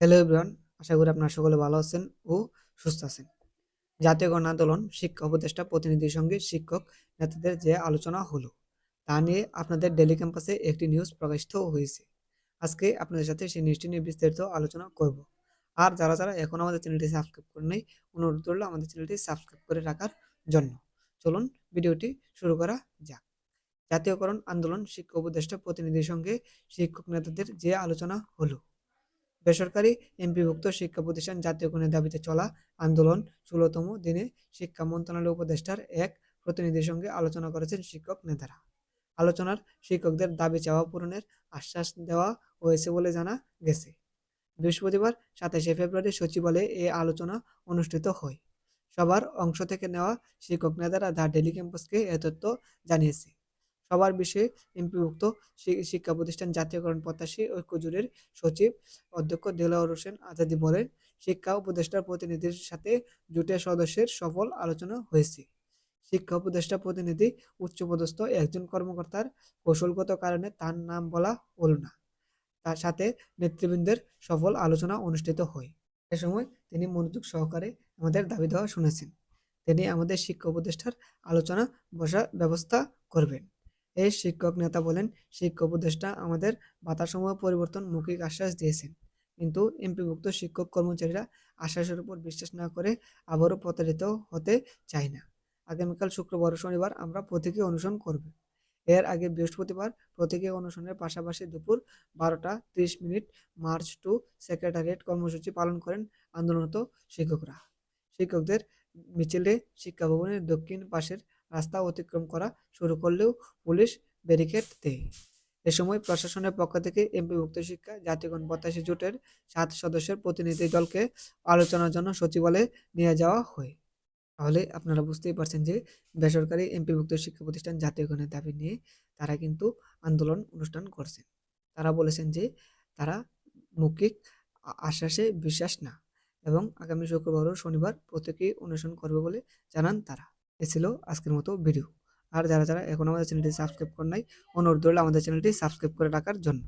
Hello everyone, আশা করি আপনারা সকলে ভালো আছেন ও সুস্থ আছেন। জাতীয় গণ আন্দোলন শিক্ষা উপদেষ্টা প্রতিনিধির সঙ্গে শিক্ষক নেতাদের যে আলোচনা হলো তা নিয়ে আপনাদের ডেলি ক্যাম্পাসে একটি নিউজ প্রকাশিত হয়েছে। আজকে আপনাদের সাথে সেই নিউজটি নিয়ে বিস্তারিত আলোচনা করব। আর যারা যারা এখন আমাদের চ্যানেলটি সাবস্ক্রাইব করেন নাই, অনুরোধ করলো আমাদের চ্যানেলটি সাবস্ক্রাইব করে রাখার জন্য। চলুন ভিডিওটি শুরু করা যাক। জাতীয়করণ আন্দোলন শিক্ষা উপদেষ্টা প্রতিনিধির সঙ্গে শিক্ষক নেতাদের যে আলোচনা হলো। বেসরকারি এমপিভুক্ত শিক্ষা প্রতিষ্ঠান জাতীয়করণের দাবিতে চলা আন্দোলন ১৬তম দিনে শিক্ষা মন্ত্রণালয় উপদেষ্টার এক প্রতিনিধির সঙ্গে আলোচনা করেছেন শিক্ষক নেতারা। আলোচনার শিক্ষকদের দাবি চাওয়া পূরণের আশ্বাস দেওয়া হয়েছে বলে জানা গেছে। বৃহস্পতিবার ২৭শে ফেব্রুয়ারি সচিবালয়ে এ আলোচনা অনুষ্ঠিত হয়। সবার অংশ থেকে নেওয়া শিক্ষক নেতারা দ্য ডেলি ক্যাম্পাসকে এ তথ্য জানিয়েছে। সবার বিষয়ে এমপিভুক্ত শিক্ষা প্রতিষ্ঠান জাতীয়করণ প্রত্যাশী ঐক্য জোটের সচিব অধ্যক্ষ দেলোয়ার হোসেন আজাদী বলেন, শিক্ষা উপদেষ্টার প্রতিনিধির সাথে জোটের সদস্যের সফল আলোচনা হয়েছে। শিক্ষা উপদেষ্টা প্রতিনিধি উচ্চপদস্থ একজন কর্মকর্তার কৌশলগত কারণে তার নাম বলা হল না। তার সাথে নেতৃবৃন্দের সফল আলোচনা অনুষ্ঠিত হয়। এ সময় তিনি মনোযোগ সহকারে আমাদের দাবি দেওয়া শুনেছেন। তিনি আমাদের শিক্ষা উপদেষ্টার আলোচনা বসার ব্যবস্থা করবেন। এই শিক্ষক নেতা বলেন, শিক্ষা উপদেষ্টা আমাদের ভাতাসমূহ পরিবর্তন মৌখিক আশ্বাস দিয়েছেন, কিন্তু এমপিভুক্ত শিক্ষক কর্মচারীরা আশ্বাসের উপর বিশ্বাস না করে আবারও প্রতারিত হতে চায় না। আগামীকাল শুক্রবার ও শনিবার আমরা প্রতীকী অনশন করব। এর আগে বৃহস্পতিবার প্রতীকী অনশনের পাশাপাশি দুপুর ১২টা ৩০ মার্চ টু সেক্রেটারিয়েট কর্মসূচি পালন করেন আন্দোলনরত শিক্ষকরা। শিক্ষকদের মিছিলে শিক্ষা ভবনের দক্ষিণ পাশের রাস্তা অতিক্রম করা শুরু করলেও পুলিশ ব্যারিকেড দেয়। এ সময় প্রশাসনের পক্ষ থেকে এমপিভুক্ত শিক্ষা জাতীয়করণ প্রত্যাশী জোটের ৭ সদস্যের প্রতিনিধি দলকে আলোচনার জন্য সচিবালয়ে নিয়ে যাওয়া হয়। তাহলে আপনারা বুঝতেই পারছেন যে বেসরকারি এমপিভুক্ত শিক্ষা প্রতিষ্ঠান জাতীয়করণের দাবি নিয়ে তারা কিন্তু আন্দোলন অনুষ্ঠান করছেন। তারা বলেছেন যে তারা মৌখিক আশ্বাসে বিশ্বাস না এবং আগামী শুক্রবার ও শনিবার প্রতীকী অনশন করবে বলে জানান তারা। এ ছিল আজকের মতো ভিডিও। আর যারা যারা এখন আমাদের চ্যানেলটি সাবস্ক্রাইব করেন নাই, অনুরোধ রইল আমাদের চ্যানেলটি সাবস্ক্রাইব করে রাখার জন্য।